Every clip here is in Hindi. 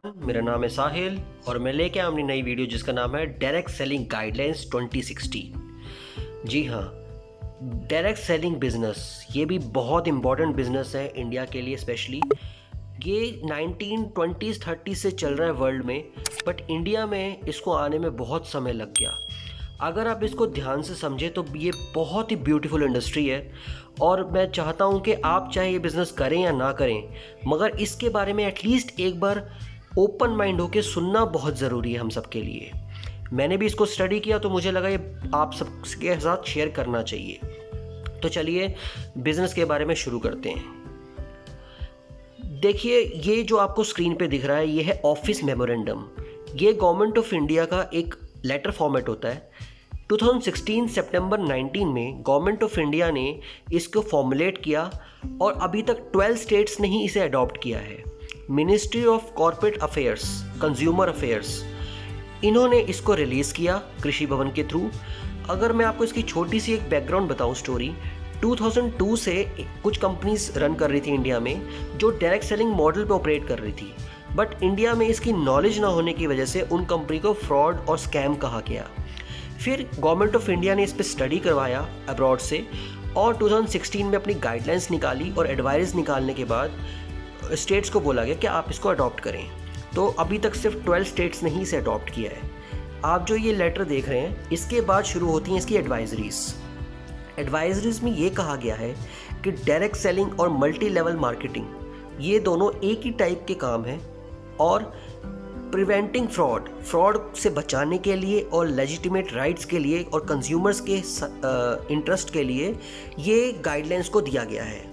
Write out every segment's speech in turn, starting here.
मेरा नाम है साहिल और मैं लेके आया अपनी नई वीडियो जिसका नाम है डायरेक्ट सेलिंग गाइडलाइंस 2016। जी हाँ, डायरेक्ट सेलिंग बिज़नेस ये भी बहुत इम्पॉर्टेंट बिज़नेस है इंडिया के लिए स्पेशली। ये 1920s 30s से चल रहा है वर्ल्ड में, बट इंडिया में इसको आने में बहुत समय लग गया। अगर आप इसको ध्यान से समझें तो ये बहुत ही ब्यूटीफुल इंडस्ट्री है और मैं चाहता हूँ कि आप चाहे ये बिज़नेस करें या ना करें, मगर इसके बारे में एटलीस्ट एक बार ओपन माइंड होकर सुनना बहुत ज़रूरी है हम सब के लिए। मैंने भी इसको स्टडी किया तो मुझे लगा ये आप सबके साथ शेयर करना चाहिए। तो चलिए बिज़नेस के बारे में शुरू करते हैं। देखिए, ये जो आपको स्क्रीन पे दिख रहा है ये है ऑफिस मेमोरेंडम। ये गवर्नमेंट ऑफ इंडिया का एक लेटर फॉर्मेट होता है। 2016 सितंबर 19 में गवर्नमेंट ऑफ इंडिया ने इसको फॉर्मुलेट किया और अभी तक 12 स्टेट्स ने ही इसे अडॉप्ट किया है। Ministry of corporate affairs, consumer affairs, इन्होंने इसको रिलीज़ किया कृषि भवन के थ्रू। अगर मैं आपको इसकी छोटी सी एक बैकग्राउंड बताऊं स्टोरी, 2002 से कुछ कंपनीज रन कर रही थी इंडिया में जो डायरेक्ट सेलिंग मॉडल पे ऑपरेट कर रही थी, बट इंडिया में इसकी नॉलेज ना होने की वजह से उन कंपनी को फ्रॉड और स्कैम कहा गया। फिर गवर्नमेंट ऑफ इंडिया ने इस पर स्टडी करवाया अब्रॉड से और 2016 में अपनी गाइडलाइंस निकाली और एडवाइस निकालने के बाद स्टेट्स को बोला गया कि आप इसको अडॉप्ट करें। तो अभी तक सिर्फ 12 स्टेट्स ने ही इसे अडॉप्ट किया है। आप जो ये लेटर देख रहे हैं इसके बाद शुरू होती हैं इसकी एडवाइजरीज में ये कहा गया है कि डायरेक्ट सेलिंग और मल्टी लेवल मार्केटिंग ये दोनों एक ही टाइप के काम हैं और प्रिवेंटिंग फ्रॉड से बचाने के लिए और लेजिटिमेट राइट्स के लिए और कंज्यूमर्स के इंटरेस्ट के लिए ये गाइडलाइंस को दिया गया है।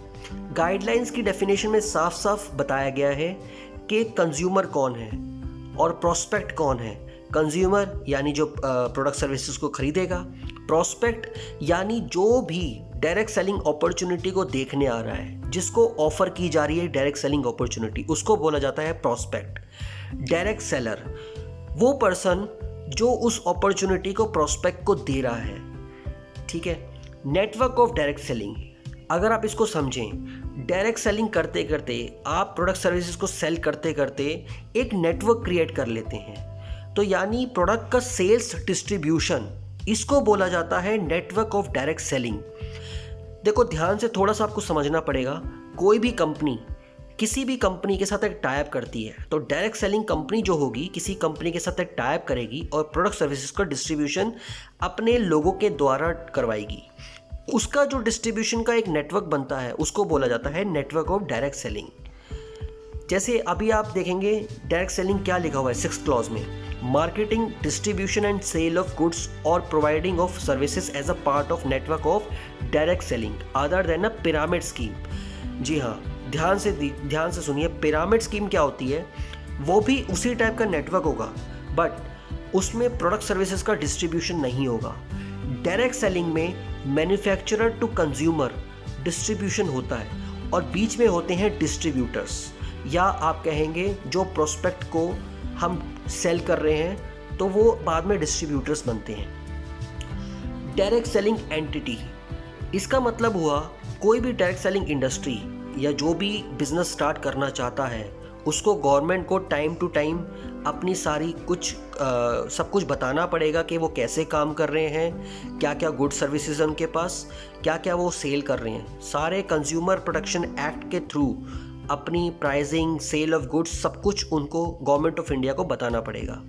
गाइडलाइंस की डेफिनेशन में साफ साफ बताया गया है कि कंज्यूमर कौन है और प्रोस्पेक्ट कौन है। कंज्यूमर यानी जो प्रोडक्ट सर्विसेज को खरीदेगा, प्रोस्पेक्ट यानी जो भी डायरेक्ट सेलिंग अपॉर्चुनिटी को देखने आ रहा है, जिसको ऑफर की जा रही है डायरेक्ट सेलिंग अपॉर्चुनिटी, उसको बोला जाता है प्रोस्पेक्ट। डायरेक्ट सेलर वो पर्सन जो उस अपॉर्चुनिटी को प्रोस्पेक्ट को दे रहा है। ठीक है, नेटवर्क ऑफ डायरेक्ट सेलिंग, अगर आप इसको समझें, डायरेक्ट सेलिंग करते करते आप प्रोडक्ट सर्विसेज को सेल करते करते एक नेटवर्क क्रिएट कर लेते हैं। तो यानी प्रोडक्ट का सेल्स डिस्ट्रीब्यूशन, इसको बोला जाता है नेटवर्क ऑफ डायरेक्ट सेलिंग। देखो ध्यान से थोड़ा सा आपको समझना पड़ेगा। कोई भी कंपनी किसी भी कंपनी के साथ एक टाइप करती है तो डायरेक्ट सेलिंग कंपनी जो होगी किसी कंपनी के साथ एक टाइप करेगी और प्रोडक्ट सर्विसेज का डिस्ट्रीब्यूशन अपने लोगों के द्वारा करवाएगी। उसका जो डिस्ट्रीब्यूशन का एक नेटवर्क बनता है उसको बोला जाता है नेटवर्क ऑफ डायरेक्ट सेलिंग। जैसे अभी आप देखेंगे डायरेक्ट सेलिंग क्या लिखा हुआ है 6th क्लॉज में, marketing, distribution and sale of goods और providing of services as a part of network of direct selling other than a pyramid scheme. जी हाँ, ध्यान से सुनिए, पिरामिड स्कीम क्या होती है? वो भी उसी टाइप का नेटवर्क होगा बट उसमें प्रोडक्ट सर्विसेज का डिस्ट्रीब्यूशन नहीं होगा। डायरेक्ट सेलिंग में मैन्युफैक्चरर टू कंज्यूमर डिस्ट्रीब्यूशन होता है और बीच में होते हैं डिस्ट्रीब्यूटर्स, या आप कहेंगे जो प्रोस्पेक्ट को हम सेल कर रहे हैं तो वो बाद में डिस्ट्रीब्यूटर्स बनते हैं। डायरेक्ट सेलिंग एंटिटी, इसका मतलब हुआ कोई भी डायरेक्ट सेलिंग इंडस्ट्री या जो भी बिजनेस स्टार्ट करना चाहता है उसको गवर्नमेंट को टाइम टू टाइम अपनी सारी सब कुछ बताना पड़ेगा कि वो कैसे काम कर रहे हैं, क्या क्या गुड सर्विसेज हैं उनके पास, क्या क्या वो सेल कर रहे हैं। सारे कंज्यूमर प्रोटेक्शन एक्ट के थ्रू अपनी प्राइसिंग, सेल ऑफ गुड्स, सब कुछ उनको गवर्नमेंट ऑफ इंडिया को बताना पड़ेगा।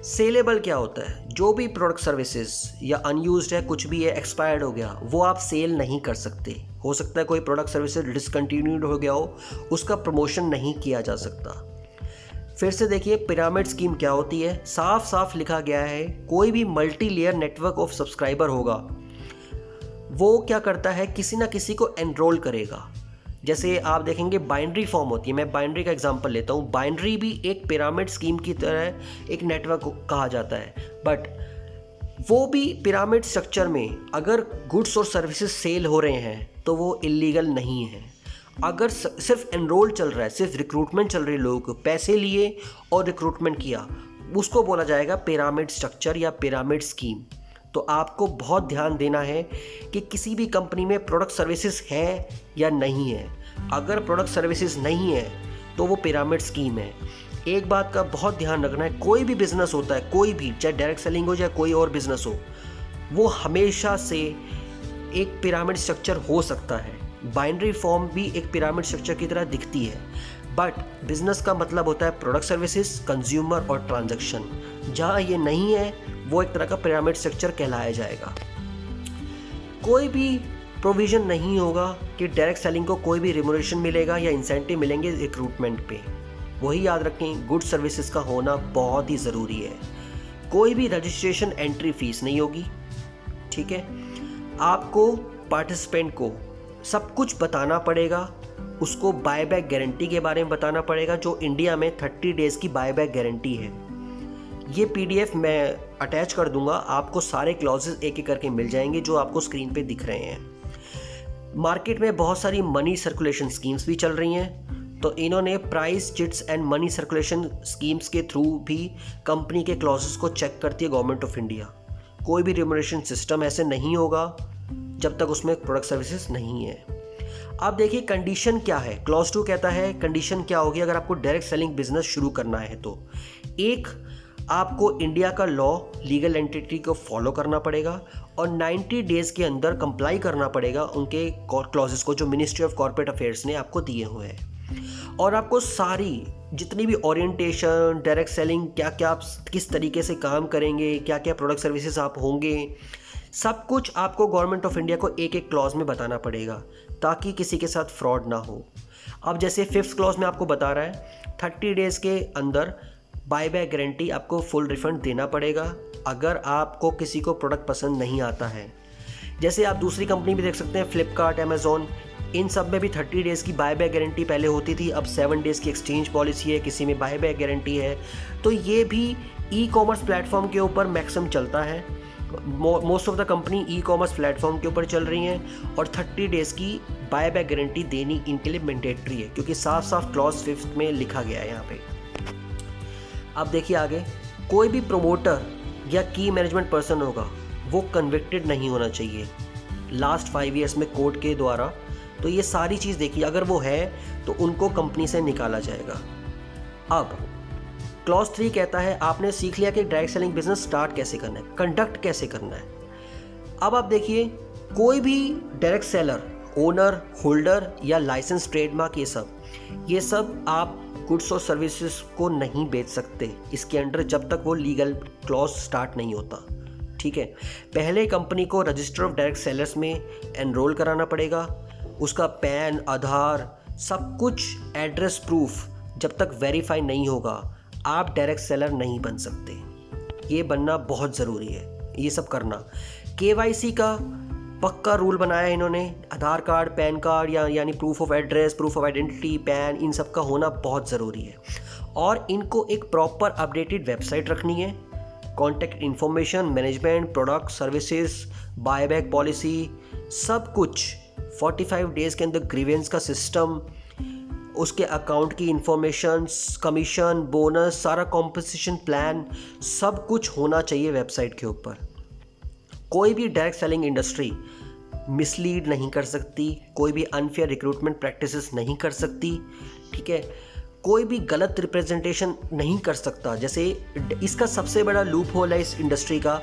सेलेबल क्या होता है? जो भी प्रोडक्ट सर्विसेज या अनयूज्ड है, कुछ भी है, एक्सपायर्ड हो गया, वो आप सेल नहीं कर सकते। हो सकता है कोई प्रोडक्ट सर्विसेज डिसकंटिन्यूड हो गया हो, उसका प्रमोशन नहीं किया जा सकता। फिर से देखिए पिरामिड स्कीम क्या होती है, साफ साफ लिखा गया है कोई भी multi layer network of subscriber होगा वो क्या करता है, किसी ना किसी को एनरोल करेगा। जैसे आप देखेंगे बाइनरी फॉर्म होती है, मैं बाइनरी का एग्जांपल लेता हूँ। बाइनरी भी एक पिरामिड स्कीम की तरह एक नेटवर्क कहा जाता है, बट वो भी पिरामिड स्ट्रक्चर में अगर गुड्स और सर्विसेज सेल हो रहे हैं तो वो इलीगल नहीं है। अगर सिर्फ एनरोल चल रहा है, सिर्फ रिक्रूटमेंट चल रही है, लोगों को पैसे लिए और रिक्रूटमेंट किया, उसको बोला जाएगा पिरामिड स्ट्रक्चर या पिरामिड स्कीम। तो आपको बहुत ध्यान देना है कि किसी भी कंपनी में प्रोडक्ट सर्विसेज है या नहीं है। अगर प्रोडक्ट सर्विसेज नहीं है तो वो पिरामिड स्कीम है। एक बात का बहुत ध्यान रखना है, कोई भी बिजनेस होता है, कोई भी, चाहे डायरेक्ट सेलिंग हो या कोई और बिजनेस हो, वो हमेशा से एक पिरामिड स्ट्रक्चर हो सकता है। बाइनरी फॉर्म भी एक पिरामिड स्ट्रक्चर की तरह दिखती है, बट बिजनेस का मतलब होता है प्रोडक्ट, सर्विसेज, कंज्यूमर और ट्रांजैक्शन। जहाँ ये नहीं है वो एक तरह का पिरामिड स्ट्रक्चर कहलाया जाएगा। कोई भी प्रोविज़न नहीं होगा कि डायरेक्ट सेलिंग को कोई भी रिम्यूनरेशन मिलेगा या इंसेंटिव मिलेंगे रिक्रूटमेंट पे। वही याद रखें, गुड सर्विसेज का होना बहुत ही ज़रूरी है। कोई भी रजिस्ट्रेशन एंट्री फीस नहीं होगी, ठीक है। आपको पार्टिसिपेंट को सब कुछ बताना पड़ेगा, उसको बायबैक गारंटी के बारे में बताना पड़ेगा, जो इंडिया में 30 डेज़ की बायबैक गारंटी है। ये PDF मैं अटैच कर दूंगा, आपको सारे क्लॉजेस एक एक करके मिल जाएंगे जो आपको स्क्रीन पे दिख रहे हैं। मार्केट में बहुत सारी मनी सर्कुलेशन स्कीम्स भी चल रही हैं, तो इन्होंने price chits and money circulation schemes के थ्रू भी कंपनी के क्लॉजेस को चेक करती है गवर्नमेंट ऑफ इंडिया। कोई भी रिम्यूनरेशन सिस्टम ऐसे नहीं होगा जब तक उसमें प्रोडक्ट सर्विसेज नहीं है। अब देखिए कंडीशन क्या है। क्लॉज 2 कहता है कंडीशन क्या होगी अगर आपको डायरेक्ट सेलिंग बिजनेस शुरू करना है तो, एक, आपको इंडिया का लॉ, लीगल एंटिटी को फॉलो करना पड़ेगा और 90 डेज़ के अंदर कंप्लाई करना पड़ेगा उनके क्लॉजेस को जो मिनिस्ट्री ऑफ कॉर्पोरेट अफेयर्स ने आपको दिए हुए हैं। और आपको सारी जितनी भी ओरिएंटेशन, डायरेक्ट सेलिंग, क्या क्या आप किस तरीके से काम करेंगे, क्या क्या प्रोडक्ट सर्विसेज आप होंगे, सब कुछ आपको गवर्नमेंट ऑफ इंडिया को एक एक क्लॉज में बताना पड़ेगा ताकि किसी के साथ फ्रॉड ना हो। अब जैसे 5th क्लॉज में आपको बता रहा है 30 डेज़ के अंदर बायबैक गारंटी, आपको फुल रिफंड देना पड़ेगा अगर आपको किसी को प्रोडक्ट पसंद नहीं आता है। जैसे आप दूसरी कंपनी भी देख सकते हैं, फ्लिपकार्ट, अमेज़ॉन, इन सब में भी 30 डेज़ की बायबैक गारंटी पहले होती थी, अब 7 डेज़ की एक्सचेंज पॉलिसी है, किसी में बायबैक गारंटी है। तो ये भी ई-कॉमर्स प्लेटफॉर्म के ऊपर मैक्सिमम चलता है। Most of the company e-commerce platform के ऊपर चल रही हैं और 30 डेज़ की बायबैक गारंटी देनी इनके लिए मैंडेटरी है, क्योंकि साफ साफ क्लॉज 5 में लिखा गया है यहाँ पे। अब देखिए आगे, कोई भी प्रमोटर या की मैनेजमेंट पर्सन होगा वो कन्विक्टेड नहीं होना चाहिए लास्ट 5 ईयर्स में कोर्ट के द्वारा। तो ये सारी चीज़ देखिए, अगर वो है तो उनको कंपनी से निकाला जाएगा। अब क्लॉज 3 कहता है आपने सीख लिया कि डायरेक्ट सेलिंग बिजनेस स्टार्ट कैसे करना है, कंडक्ट कैसे करना है। अब आप देखिए, कोई भी डायरेक्ट सेलर, ओनर, होल्डर या लाइसेंस, ट्रेडमार्क, ये सब आप गुड्स और सर्विसेज को नहीं बेच सकते इसके अंडर जब तक वो लीगल क्लॉज स्टार्ट नहीं होता, ठीक है। पहले कंपनी को रजिस्टर ऑफ डायरेक्ट सेलर्स में एनरोल कराना पड़ेगा, उसका पैन, आधार, सब कुछ, एड्रेस प्रूफ जब तक वेरीफाई नहीं होगा आप डायरेक्ट सेलर नहीं बन सकते। ये बनना बहुत ज़रूरी है, ये सब करना। KYC का पक्का रूल बनाया है इन्होंने, आधार कार्ड, पैन कार्ड यानी proof of address, proof of identity, PAN, इन सब का होना बहुत ज़रूरी है। और इनको एक प्रॉपर अपडेटेड वेबसाइट रखनी है, contact information, management, product, services, buyback policy, सब कुछ 45 डेज़ के अंदर ग्रीवेंस का सिस्टम, उसके अकाउंट की इंफॉर्मेशन, कमीशन, बोनस, सारा कॉम्पनसेशन प्लान, सब कुछ होना चाहिए वेबसाइट के ऊपर। कोई भी डायरेक्ट सेलिंग इंडस्ट्री मिसलीड नहीं कर सकती, कोई भी अनफेयर रिक्रूटमेंट प्रैक्टिसेस नहीं कर सकती, ठीक है। कोई भी गलत रिप्रेजेंटेशन नहीं कर सकता। जैसे इसका सबसे बड़ा लूप होल है इस इंडस्ट्री का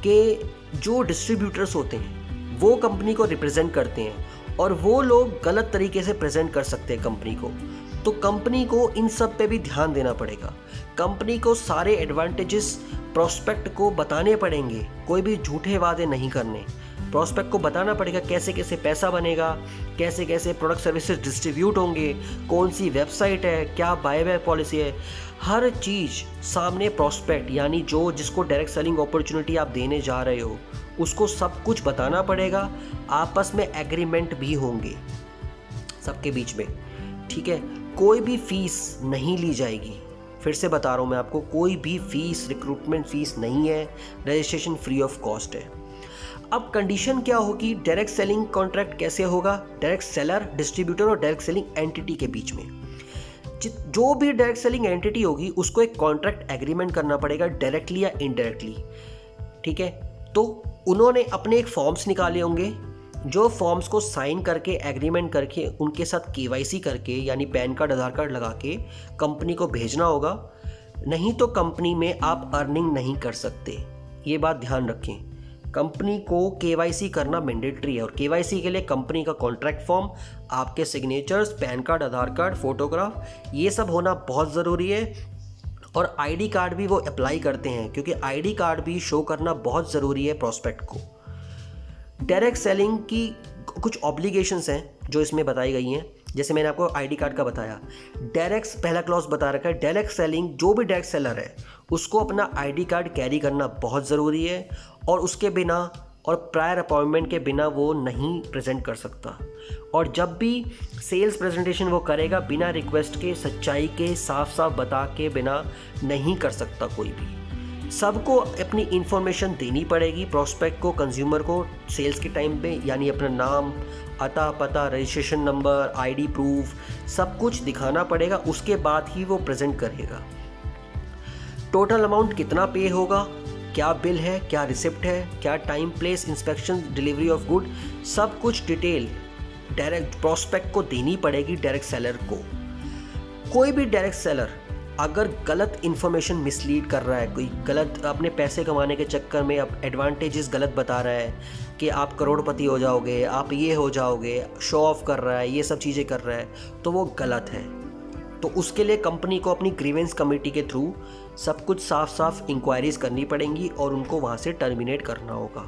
कि जो डिस्ट्रीब्यूटर्स होते हैं वो कंपनी को रिप्रेजेंट करते हैं और वो लोग गलत तरीके से प्रेजेंट कर सकते हैं कंपनी को। तो कंपनी को इन सब पे भी ध्यान देना पड़ेगा। कंपनी को सारे एडवांटेजेस प्रोस्पेक्ट को बताने पड़ेंगे, कोई भी झूठे वादे नहीं करने। प्रोस्पेक्ट को बताना पड़ेगा कैसे कैसे पैसा बनेगा, कैसे कैसे प्रोडक्ट सर्विसेज डिस्ट्रीब्यूट होंगे, कौन सी वेबसाइट है, क्या बायबैक पॉलिसी है, हर चीज़ सामने प्रोस्पेक्ट यानी जो जिसको डायरेक्ट सेलिंग अपॉर्चुनिटी आप देने जा रहे हो उसको सब कुछ बताना पड़ेगा। आपस में एग्रीमेंट भी होंगे सबके बीच में, ठीक है। कोई भी फीस नहीं ली जाएगी, फिर से बता रहा हूँ मैं आपको, कोई भी फीस, रिक्रूटमेंट फीस नहीं है, रजिस्ट्रेशन फ्री ऑफ कॉस्ट है। अब कंडीशन क्या होगी, डायरेक्ट सेलिंग कॉन्ट्रैक्ट कैसे होगा, डायरेक्ट सेलर, डिस्ट्रीब्यूटर और डायरेक्ट सेलिंग एंटिटी के बीच में। जो भी डायरेक्ट सेलिंग एंटिटी होगी उसको एक कॉन्ट्रैक्ट एग्रीमेंट करना पड़ेगा, डायरेक्टली या इनडायरेक्टली, ठीक है। तो उन्होंने अपने एक फॉर्म्स निकाले होंगे जो फॉर्म्स को साइन करके एग्रीमेंट करके उनके साथ केवाईसी करके यानी पैन कार्ड आधार कार्ड लगा के कंपनी को भेजना होगा, नहीं तो कंपनी में आप अर्निंग नहीं कर सकते। ये बात ध्यान रखें, कंपनी को केवाईसी करना मैंडेटरी है और केवाईसी के लिए कंपनी का कॉन्ट्रैक्ट फॉर्म, आपके सिग्नेचर्स, पैन कार्ड, आधार कार्ड, फोटोग्राफ, ये सब होना बहुत ज़रूरी है। और आईडी कार्ड भी वो अप्लाई करते हैं क्योंकि आईडी कार्ड भी शो करना बहुत ज़रूरी है प्रोस्पेक्ट को। डायरेक्ट सेलिंग की कुछ ऑब्लिगेशंस हैं जो इसमें बताई गई हैं, जैसे मैंने आपको आईडी कार्ड का बताया। डायरेक्ट पहला क्लॉज बता रखा है, डायरेक्ट सेलिंग जो भी डायरेक्ट सेलर है उसको अपना आईडी कार्ड कैरी करना बहुत ज़रूरी है और उसके बिना और प्रायर अपॉइंटमेंट के बिना वो नहीं प्रेजेंट कर सकता। और जब भी सेल्स प्रेजेंटेशन वो करेगा बिना रिक्वेस्ट के, सच्चाई के, साफ साफ बता के बिना नहीं कर सकता कोई भी। सबको अपनी इंफॉर्मेशन देनी पड़ेगी प्रोस्पेक्ट को, कंज्यूमर को सेल्स के टाइम पे, यानी अपना नाम, अता पता, रजिस्ट्रेशन नंबर, आईडी प्रूफ, सब कुछ दिखाना पड़ेगा, उसके बाद ही वो प्रेजेंट करेगा। टोटल अमाउंट कितना पे होगा, क्या बिल है, क्या रिसिप्ट है, क्या time, place, inspection, delivery of good, सब कुछ डिटेल डायरेक्ट प्रोस्पेक्ट को देनी पड़ेगी डायरेक्ट सेलर को। कोई भी डायरेक्ट सेलर अगर गलत इन्फॉर्मेशन मिसलीड कर रहा है, कोई गलत अपने पैसे कमाने के चक्कर में अब एडवांटेजेस गलत बता रहा है कि आप करोड़पति हो जाओगे, आप ये हो जाओगे, शो ऑफ कर रहा है, ये सब चीज़ें कर रहा है, तो वो गलत है। तो उसके लिए कंपनी को अपनी ग्रीवेंस कमेटी के थ्रू सब कुछ साफ साफ इंक्वायरीज करनी पड़ेंगी और उनको वहाँ से टर्मिनेट करना होगा।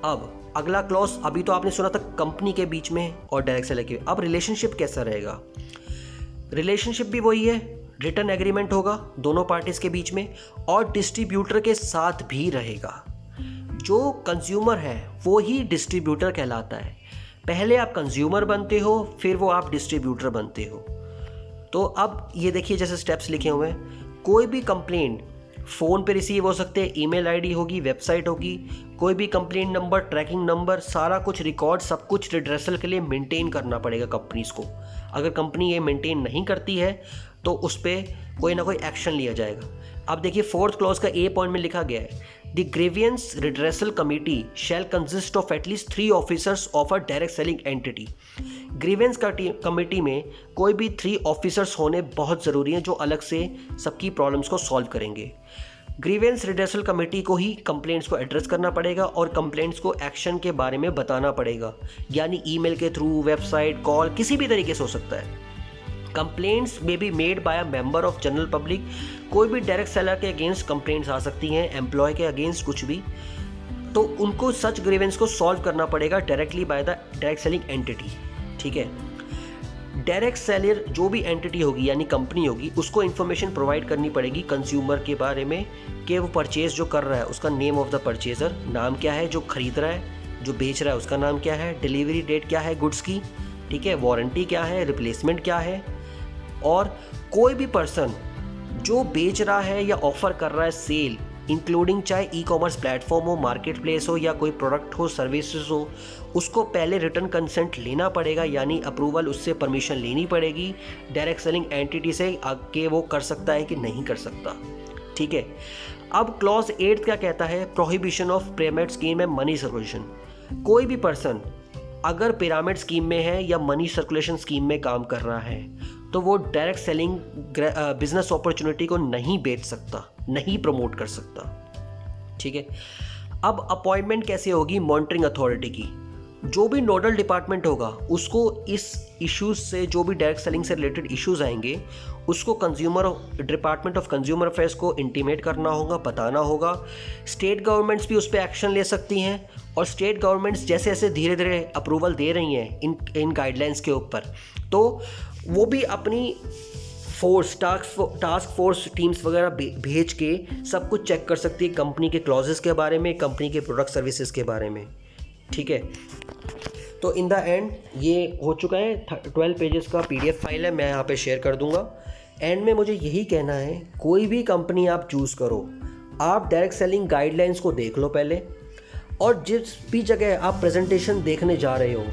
अब अगला क्लॉज, अभी तो आपने सुना था कंपनी के बीच में और डायरेक्ट सेलर के, अब रिलेशनशिप कैसा रहेगा। रिलेशनशिप भी वही है, रिटर्न एग्रीमेंट होगा दोनों पार्टीज के बीच में और डिस्ट्रीब्यूटर के साथ भी रहेगा। जो कंज्यूमर है वो ही डिस्ट्रीब्यूटर कहलाता है। पहले आप कंज्यूमर बनते हो, फिर वो आप डिस्ट्रीब्यूटर बनते हो। तो अब ये देखिए जैसे स्टेप्स लिखे हुए हैं, कोई भी कंप्लेंट फ़ोन पे रिसीव हो सकते हैं, ईमेल आईडी होगी, वेबसाइट होगी, कोई भी कंप्लेंट नंबर, ट्रैकिंग नंबर, सारा कुछ रिकॉर्ड, सब कुछ रिड्रेसल के लिए मेंटेन करना पड़ेगा कंपनीज़ को। अगर कंपनी ये मेंटेन नहीं करती है तो उस पर कोई ना कोई एक्शन लिया जाएगा। अब देखिए फोर्थ क्लॉज का ए पॉइंट में लिखा गया है, the grievance redressal committee shell consist of at least 3 officers of a direct selling entity. Grievance committee में कोई भी 3 ऑफिसर्स होने बहुत ज़रूरी हैं जो अलग से सबकी प्रॉब्लम्स को सॉल्व करेंगे। ग्रीवेंस रिड्रेसल कमेटी को ही कंप्लेंट्स को एड्रेस करना पड़ेगा और कंप्लेंट्स को एक्शन के बारे में बताना पड़ेगा, यानी ईमेल के थ्रू, वेबसाइट, कॉल, किसी भी तरीके से हो सकता है। Complaints may be made by a member of general public, कोई भी डायरेक्ट सेलर के अगेंस्ट कंप्लेंट्स आ सकती हैं, एम्प्लॉय के अगेंस्ट कुछ भी, तो उनको सच ग्रीवेंस को सॉल्व करना पड़ेगा directly by the direct selling entity. ठीक है, डायरेक्ट सेलर जो भी एंटिटी होगी यानी कंपनी होगी, उसको इन्फॉर्मेशन प्रोवाइड करनी पड़ेगी कंज्यूमर के बारे में कि वो परचेज जो कर रहा है उसका नेम ऑफ द परचेजर, नाम क्या है, जो खरीद रहा है, जो बेच रहा है उसका नाम क्या है, डिलीवरी डेट क्या है गुड्स की, ठीक है, वारंटी क्या है, रिप्लेसमेंट क्या है, और कोई भी पर्सन जो बेच रहा है या ऑफर कर रहा है सेल, इंक्लूडिंग चाहे ई कॉमर्स प्लेटफॉर्म हो, मार्केट प्लेस हो या कोई प्रोडक्ट हो, सर्विसेज हो, उसको पहले रिटर्न कंसेंट लेना पड़ेगा, यानी अप्रूवल, उससे परमिशन लेनी पड़ेगी डायरेक्ट सेलिंग एंटिटी से कि वो कर सकता है कि नहीं कर सकता। ठीक है, अब क्लॉज 8 क्या कहता है, prohibition of pyramid scheme and money circulation. कोई भी पर्सन अगर पिरामिड स्कीम में है या मनी सर्कुलेशन स्कीम में काम कर रहा है तो वो डायरेक्ट सेलिंग बिजनेस अपॉर्चुनिटी को नहीं बेच सकता, नहीं प्रमोट कर सकता। ठीक है, अब अपॉइंटमेंट कैसे होगी मॉनिटरिंग अथॉरिटी की। जो भी नोडल डिपार्टमेंट होगा उसको इस इश्यूज से, जो भी डायरेक्ट सेलिंग से रिलेटेड इश्यूज आएंगे, उसको डिपार्टमेंट ऑफ कंज्यूमर अफेयर्स को इंटीमेट करना होगा, बताना होगा। स्टेट गवर्नमेंट्स भी उस पर एक्शन ले सकती हैं और स्टेट गवर्नमेंट्स जैसे जैसे धीरे धीरे अप्रूवल दे रही हैं इन गाइडलाइंस के ऊपर, तो वो भी अपनी टास्क फोर्स टीम्स वगैरह भेज के सब कुछ चेक कर सकती है कंपनी के क्लॉजेस के बारे में, कंपनी के प्रोडक्ट सर्विसेज के बारे में। ठीक है, तो इन द एंड ये हो चुका है, 12 पेजेस का PDF फाइल है, मैं यहाँ पे शेयर कर दूंगा। एंड में मुझे यही कहना है, कोई भी कंपनी आप चूज़ करो, आप डायरेक्ट सेलिंग गाइडलाइंस को देख लो पहले, और जिस भी जगह आप प्रेजेंटेशन देखने जा रहे हो,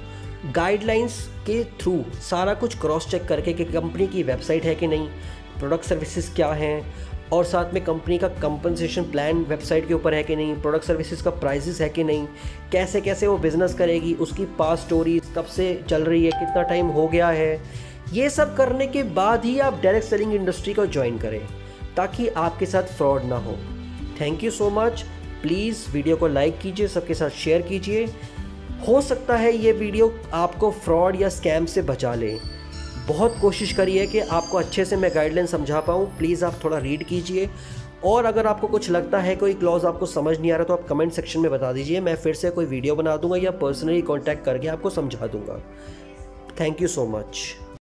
गाइडलाइंस के थ्रू सारा कुछ क्रॉस चेक करके कि कंपनी की वेबसाइट है कि नहीं, प्रोडक्ट सर्विसेज क्या हैं, और साथ में कंपनी का कंपनसेशन प्लान वेबसाइट के ऊपर है कि नहीं, प्रोडक्ट सर्विसेज का प्राइसेस है कि नहीं, कैसे कैसे वो बिज़नेस करेगी, उसकी पास्ट स्टोरी कब से चल रही है, कितना टाइम हो गया है। ये सब करने के बाद ही आप डायरेक्ट सेलिंग इंडस्ट्री को ज्वाइन करें ताकि आपके साथ फ्रॉड ना हो। Thank you so much. Please video को लाइक कीजिए, सबके साथ शेयर कीजिए। हो सकता है ये वीडियो आपको फ्रॉड या स्कैम से बचा ले। बहुत कोशिश करिए कि आपको अच्छे से मैं गाइडलाइन समझा पाऊँ। प्लीज़ आप थोड़ा रीड कीजिए, और अगर आपको कुछ लगता है कोई क्लॉज आपको समझ नहीं आ रहा तो आप कमेंट सेक्शन में बता दीजिए। मैं फिर से कोई वीडियो बना दूंगा या पर्सनली कांटेक्ट करके आपको समझा दूंगा। Thank you so much.